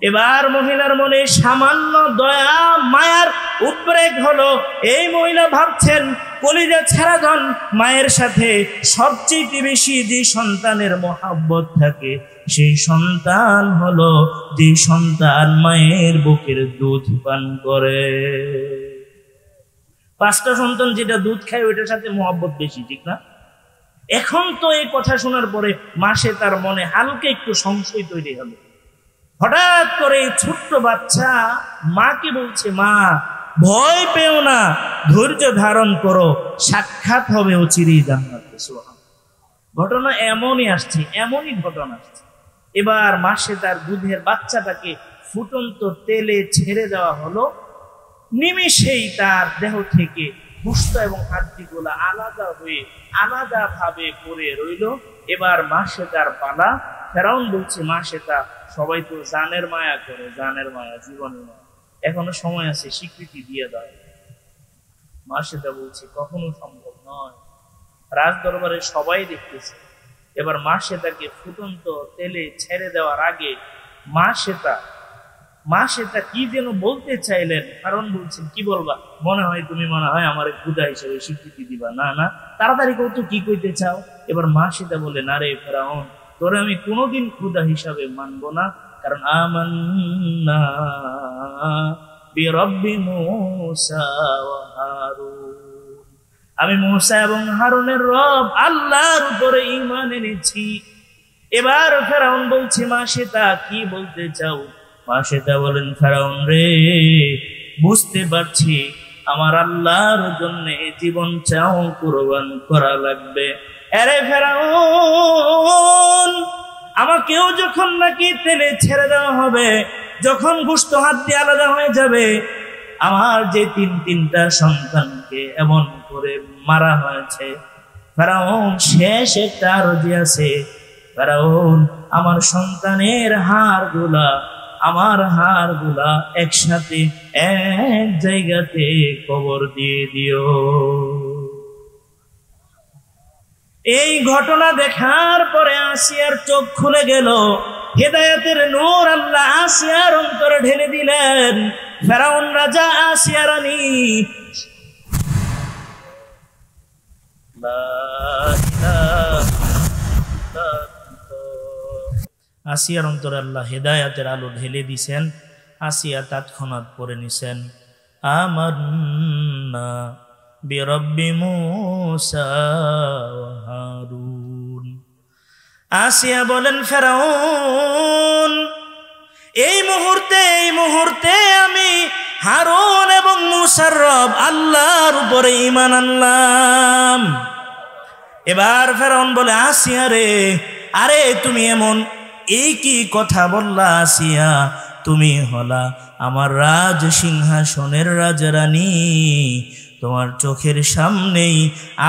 এবার মহিলার মনে সামান্য দয়া মায়ার উদ্রেক হলো। এই মহিলা ভাবছেন কলিজা ছেঁড়া ধন মায়ের সাথে সবচেয়ে বেশি যে সন্তানের মহাব্বত থাকে সেই সন্তান হলো যে সন্তান মায়ের বুকের দুধ পান করে। 5টা সন্তান যেটা দুধ খায় ওইটার সাথে মহাব্বত বেশি, ঠিক না? এখন তো এই কথা শোনার পরে মাসে তার মনে হালকা একটু সংশয় তৈরি হলো। হঠাৎ করে ছোট্ট বাচ্চা মাকে বলছে, মা ভয় পেও না, ধৈর্য ধারণ করো, সাক্ষাৎ হবে অচিরেই জান্নাতে। ঘটনা এমনই আসছে, এমনই ঘটনা আসছে। এবার মাসে তার দুধের বাচ্চাটাকে ফুটন্ত তেলে ছেড়ে দেওয়া হলো। নিমেষেই তার দেহ থেকে গোশত এবং হাড্ডিগুলা আলাদা ভাবে পড়ে রইল। এবার মাসে তার পালা। ফেরাউন বলছে, মাসে তা সবাই তো জানের মায়া করে, জানের মায়া, জীবনের মায়া, এখনো সময় আছে, স্বীকৃতি দিয়ে দাও। মা সেটা বলছে কখনো সম্ভব নয়, রাজ দরবারে সবাই দেখতেছে। এবার মা সেটাকে ফুটন্ত তেলে ছেড়ে দেওয়ার আগে মা সেটা কি যেন বলতে চাইলেন। কারণ বলছেন, কি বলবা? মনে হয় আমার ক্ষুধা হিসেবে স্বীকৃতি দিবা? না না, তাড়াতাড়ি কত কি কইতে চাও? এবার মা সেটা বলে, না রে ফেরাউন, তোরে আমি কোনোদিন ক্ষুধা হিসাবে মানব না, কারণ আমান্না বিরব্বি মূসা ওয়া হারুন, আমি মূসা এবং হারুনের রব আল্লাহর উপরে ঈমান এনেছি। এবার ফেরাউন বলছে, মা সেটা কি বলতে চাও? মা সেটা বলেন, ফেরাউন রে, বুঝতে পারছি আমার আল্লাহর জন্য জীবন চাও কুরবান করা লাগবে। আরে ফেরাউন, আমাকেও যখন নাকি তেলে ছেড়ে দেওয়া হবে, যখন গোশত হাড্ডি আলাদা হয়ে যাবে, আমার যে তিনটা সন্তানকে এমন করে মারা হয়েছে, ফেরাউন শেষ একটা আরজি আছে, ফেরাউন আমার সন্তানের আমার হাড়গুলা একসাথে এক জায়গাতে কবর দিয়ে দিও। এই ঘটনা দেখার পরে আসিয়ার চোখ খুলে গেল। হেদায়েতের নূর আল্লাহ আসিয়ার অন্তরে ঢেলে দিলেন। ফেরাউন রাজা আসিয়া রানী আসিয়ার অন্তরে আল্লাহ হেদায়েতের আলো ঢেলে দিছেন। আসিয়া তৎক্ষণাৎ পড়ে নিছেন, আমান্না বিরব্বি মূসা ওয়া হারুন। আসিয়া বলেন, ফেরাউন, এই মুহূর্তে আমি হারুন এবং মূসার রব আল্লাহর উপরে ঈমান আনলাম। এবার ফেরাউন বলে, আসিয়া রে, আরে তুমি এমন এই কি কথা বললা? আসিয়া, তুমি হলা আমার রাজ সিংহাসনের রাজরানী, তোমার চোখের সামনেই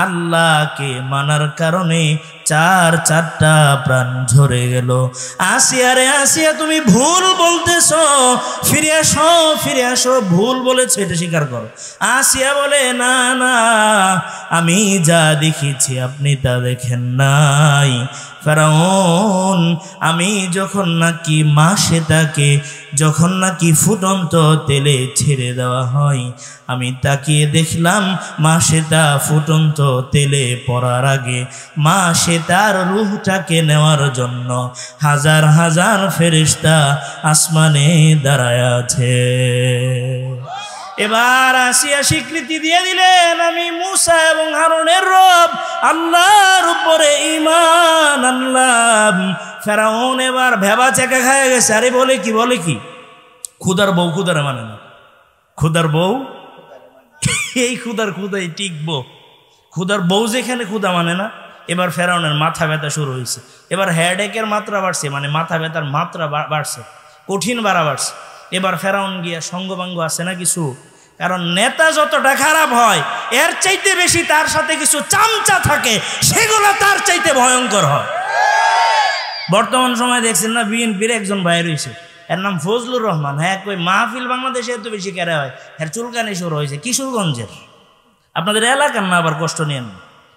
আল্লাহকে মানার কারণে চারটা প্রাণ ঝরে গেল। আসিয়া রে আসিয়া, তুমি ভুল বলতেছো, ফিরে আসো, ভুল বলেছো, এটা স্বীকার করো। আসিয়া বলে, না না, আমি যা দেখেছি আপনি তা দেখেন নাই। ফেরাউন, আমি যখন নাকি ফুটন্ত তেলে ছেড়ে দেওয়া হয়, আমি তাকিয়ে দেখলাম মাসেটা ফুটন্ত তেলে পড়ার আগে তার রূহটাকে নেওয়ার জন্য হাজার হাজার ফেরেশতা আসমানে দাঁড়ায় আছে। এবার আসিয়া স্বীকৃতি দিয়ে দিলেন, আমি মূসা এবং হারুনের রব আল্লাহর উপরে ঈমান আনলাম। ফেরাউন এবার ভেবা চেকা খায় গেছে। আরে বলে কি খুদার বউ খুদারে মানে না, খুদার বউ এই খুদাই টিকবো, খুদার বউ যেখানে খুদা মানে না। এবার ফেরাউনের মাথা ব্যথা শুরু হয়েছে। এবার হেডেকের মাত্রা বাড়ছে, মানে মাথা ব্যথার মাত্রা বাড়ছে, কঠিন বাড়া বাড়ছে। এবার ফেরাউন গিয়া সঙ্গবাঙ্গ আছে না কিছু, কারণ নেতা যতটা খারাপ হয় এর চাইতে বেশি তার সাথে কিছু চামচা থাকে, সেগুলো তার চাইতে ভয়ঙ্কর হয়। বর্তমান সময় দেখছেন না, বিএনপির একজন ভাই রয়েছে, এর নাম ফজলুর রহমান। হ্যাঁ, কই মাহফিল বাংলাদেশে এত বেশি কেড়ে হয়, এর চুলকানি শুরু হয়েছে কিশোরগঞ্জের। আপনাদের এলাকার না আবার কষ্ট নিয়েন,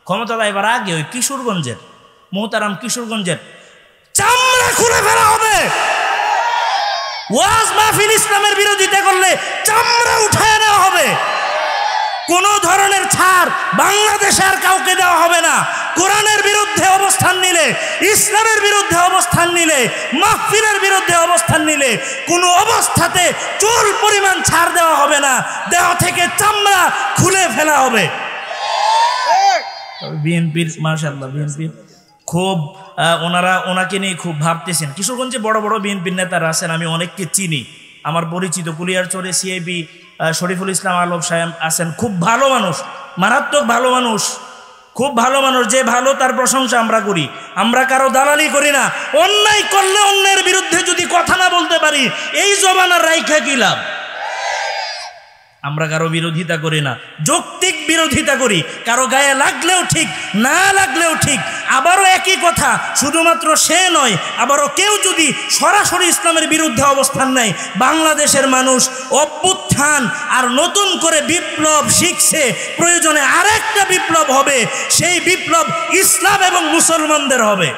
ক্ষমতা এবার আগে ওই কিশোরগঞ্জের, মোহতারাম কিশোরগঞ্জের চামড়া খুলে ফেলা হবে। ওয়াজ মাহফিল ইসলামের বিরোধিতা করলে চামড়া উঠায় নেওয়া হবে। কোন ধরনের ছাড় বাংলাদেশে আর কাউকে দেওয়া হবে না। কোরআনের বিরুদ্ধে অবস্থান নিলে, ইসলামের বিরুদ্ধে অবস্থান নিলে, মাহফিলের বিরুদ্ধে অবস্থান নিলে কোনো অবস্থাতে চুল পরিমাণ ছাড় দেওয়া হবে না, দেহ থেকে চামড়া খুলে ফেলা হবে। বিএনপির মাশাআল্লাহ, বিএনপির খুব ওনাকে নিয়ে খুব ভাবতেছেন। কিশোরগঞ্জে বড় বড় বিএনপির নেতারা আছেন, আমি অনেককে চিনি, আমার পরিচিত। কুলিয়ারচরে সিআইবি শরীফুল ইসলাম আলম সাহেব আছেন, খুব ভালো মানুষ, মারাত্মক ভালো মানুষ, খুব ভালো মানুষ। যে ভালো তার প্রশংসা আমরা করি, আমরা কারো দালালি করি না। অন্যায় করলে অন্যের বিরুদ্ধে যদি কথা না বলতে পারি, এই জবানার রাইখা কি লাভ? আমরা কারো বিরোধিতা করি না, যৌক্তিক বিরোধিতা করি। কারো গায়ে লাগলেও ঠিক, না লাগলেও ঠিক। আবারও একই কথা, শুধুমাত্র সে নয়, আবারও কেউ যদি সরাসরি ইসলামের বিরুদ্ধে অবস্থান নেয়, বাংলাদেশের মানুষ অভ্যুত্থান আর নতুন করে বিপ্লব শিখছে, প্রয়োজনে আরেকটা বিপ্লব হবে। সেই বিপ্লব ইসলাম এবং মুসলমানদের হবে।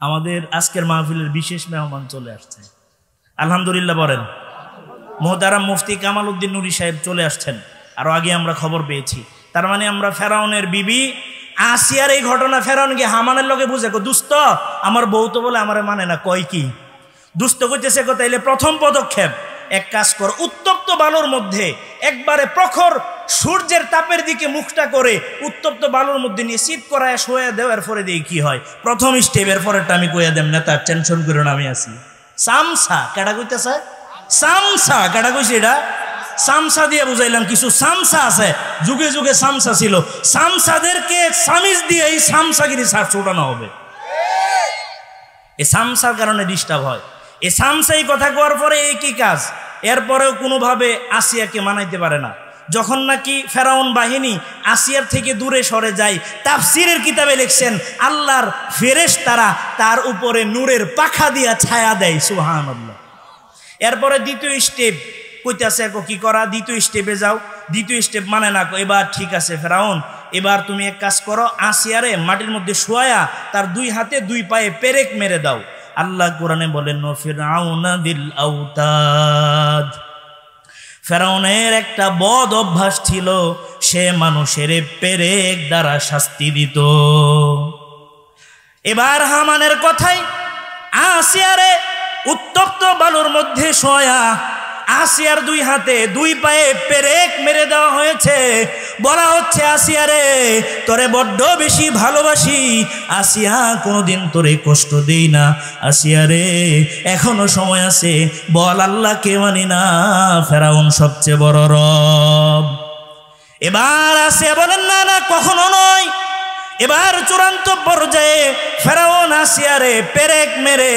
আমাদের আজকের মাহফিলের বিশেষ মেহমান চলে আসছে, আলহামদুলিল্লাহ বলেন। মোহতারাম মুফতি কামাল উদ্দিন নুরি সাহেব চলে আসছেন, আরো আগে আমরা খবর পেয়েছি। তার মানে আমরা ফেরাউনের বিবি আসিয়ার এই ঘটনা ফেরাউনকে হামানের লগে বুঝে, দুস্ত আমার বউ তো বলে আমার মানে না, কয় কি দুস্ত কইতেছে কথা। এলে প্রথম পদক্ষেপ, এক কাজ কর, উত্তপ্ত বালুর মধ্যে একবারে প্রখর সূর্যের তাপের দিকে মুখটা করে উত্তপ্ত বালুর মধ্যে নিয়ে শীত করায় শোয়া দেওয়ার পরে দিয়ে কি হয়। প্রথম স্টেপের পরেরটা আমি কইয়া দেব, নেতা টেনশন করে না, আমি আছি। সামসা কেডা কইতেছে? সামসা কেডা কইছে? এটা সামসা দিয়ে বুঝাইলাম। কিছু সামসা আছে, যুগে যুগে সামসা ছিল, সামসাদেরকে সামিজ দিয়ে এই সামসাগিরি সার ছোটানো হবে। এই সামসার কারণে ডিস্টার্ব হয়। এই সামসাই কথা কোয়ার পরে একই কাজ, এরপরেও কোনোভাবে আসিয়াকে মানাইতে পারে না। যখন নাকি ফেরাউন বাহিনী আসিয়ার থেকে দূরে সরে যায়, তাফসিরের কিতাবে লিখছেন আল্লাহর ফেরেশতারা তার উপরে নূরের পাখা দিয়া ছায়া দেয়, সুবহানাল্লাহ। এরপরে দ্বিতীয় স্টেপ কইতেছে, কি করা? দ্বিতীয় স্টেপে যাও। দ্বিতীয় স্টেপ মানে না, এবার ঠিক আছে ফেরাউন, এবার তুমি এক কাজ করো, আসিয়ারে মাটির মধ্যে শোয়া তার দুই হাতে দুই পায়ে পেরেক মেরে দাও। আল্লাহ কোরআনে বলেন, ফিরআউনা দিল আউতাদ, ফেরাউনের একটা বদ অভ্যাস ছিল, সে মানুষের পেরেক দ্বারা শাস্তি দিত। এবার হামানের কথাই আসিয়ারে উত্তপ্ত বালুর মধ্যে শোয়া, আসিয়ার দুই হাতে দুই পায়ে পেরেক মেরে দেওয়া হয়েছে। বলা হচ্ছে, আসিয়ারে তোরে বড্ড বেশি ভালোবাসি, আসিয়া কোনোদিন তোরে কষ্ট দেই না, আসিয়ারে এখনো সময় আছে, বল আল্লাহকে মানি না, ফেরাউন সবচেয়ে বড় রব। এবার আসিয়া বলেন, না না কখনো নয়। এবার চূড়ান্ত পর্যায়ে ফেরাউন আসিয়ারে পেরেক মেরে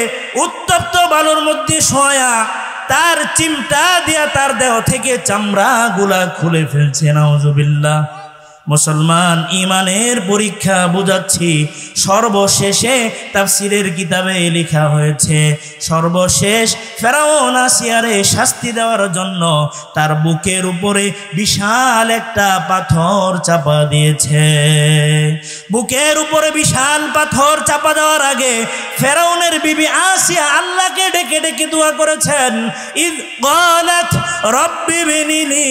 উত্তপ্ত বালুর মধ্যে শোয়া তার চিমটা দিয়া তার দেহ থেকে চামড়া গুলা খুলে ফেলছে। নাউজুবিল্লাহ। মুসলমান, ইমানের পরীক্ষা বুঝাচ্ছি। সর্বশেষে তাফসিরের কিতাবে লেখা হয়েছে, সর্বশেষ ফেরাউন আসিয়ারে শাস্তি দেওয়ার জন্য তার বুকের উপরে বিশাল একটা পাথর চাপা দিয়েছে। বুকের উপরে বিশাল পাথর চাপা দেওয়ার আগে ফেরাউনের বিবি আসিয়া আল্লাহকে ডেকে ডেকে দোয়া করেছেন, ইয ক্বালাত রব্বি বিনিলি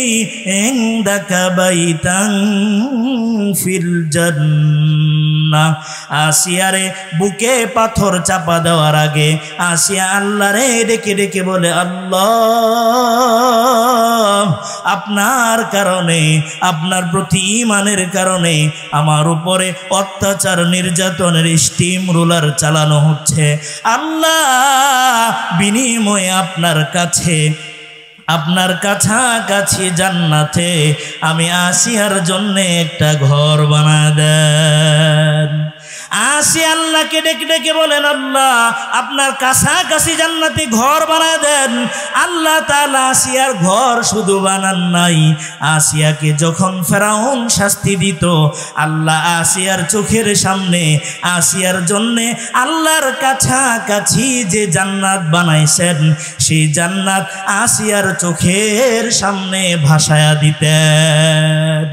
ইনদাকা বাইতান ফিল জান্নাহ। আসিয়ারে বুকে পাথর চাপা দেওয়ার আগে আসিয়া আল্লাহরে ডেকে ডেকে বলে, আল্লাহ আপনার কারণে, আপনার প্রতি ঈমানের কারণে আমার উপরে অত্যাচার নির্যাতনের স্টিম রোলার চালানো হচ্ছে। আল্লাহ বিনিময়ে আপনার কাছে, আপনার কাছাকাছি জান্নাতে আমি আসিয়ার জন্য একটা ঘর বানা দেন। আসিয়া আল্লাহকে ডেকে ডেকে বলেন, আল্লাহ আপনার কাছাকাছি জান্নাতে ঘর বানায় দেন। আল্লাহ তাআলা আসিয়ার ঘর শুধু বানান নাই, আসিয়াকে যখন ফেরাউন শাস্তি দিত, আল্লাহ আসিয়ার চোখের সামনে আসিয়ার জন্যে আল্লাহর কাছাকাছি যে জান্নাত বানাইছেন, সেই জান্নাত আসিয়ার চোখের সামনে ভাসায়া দিতেন।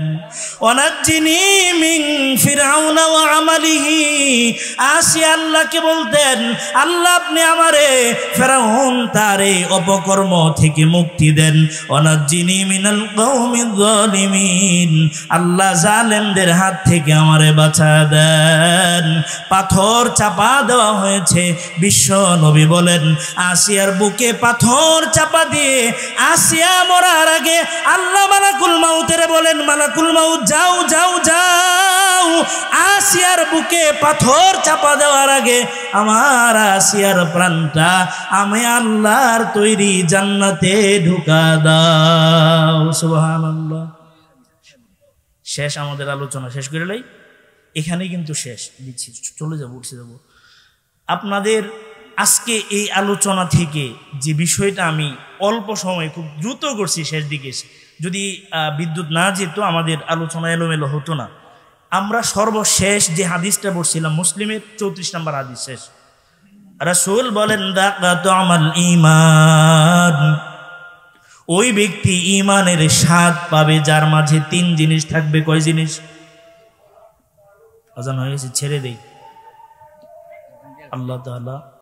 ওয়ানাজ্জিনি মিন ফিরআউনা ওয়া আমালিহি, আসিয়া আল্লাহকে বলতেন, আল্লাহ আপনি আমারে ফেরাউন তারে অপকর্ম থেকে মুক্তি দেন। ওয়ানাজ্জিনি মিনাল কওমিজ যালিমিন, আল্লাহ জালেমদের হাত থেকে আমারে বাঁচা দেন। পাথর চাপা দেওয়া হয়েছে, বিশ্ব নবী বলেন আসিয়ার বুকে পাথর চাপা দিয়ে আসিয়া মরার আগে আল্লাহ মালাকুল মাউতের বলেন, মালাকুল মাউত যাও যাও যাও, আসিয়ার বুকে পাথর চাপা দেওয়ার আগে আমার আসিয়ার প্রাণটা আমি আল্লাহর তৈরি জান্নাতে ঢুকা দাও। সুবহানাল্লাহ। শেষ আমাদের আলোচনা শেষ করে লাই, এখানেই কিন্তু শেষ দিচ্ছি, চলে যাবো, উঠে যাবো। আপনাদের আজকে এই আলোচনা থেকে যে বিষয়টা আমি অল্প সময় খুব দ্রুত করছি, শেষ দিকে যদি বিদ্যুৎ না যেত আমাদের আলোচনা এলোমেলো হতো না। আমরা সর্বশেষ যে হাদিসটা পড়ছিলাম মুসলিমের 34 নম্বর হাদিস শেষ, রাসূল বলেন দাকাতু আমাল ঈমান, ওই ব্যক্তি ঈমানের স্বাদ পাবে যার মাঝে 3 জিনিস থাকবে। কয় জিনিস? আজান হয়ে গেছে, ছেড়ে দেই। আল্লাহ তাআলা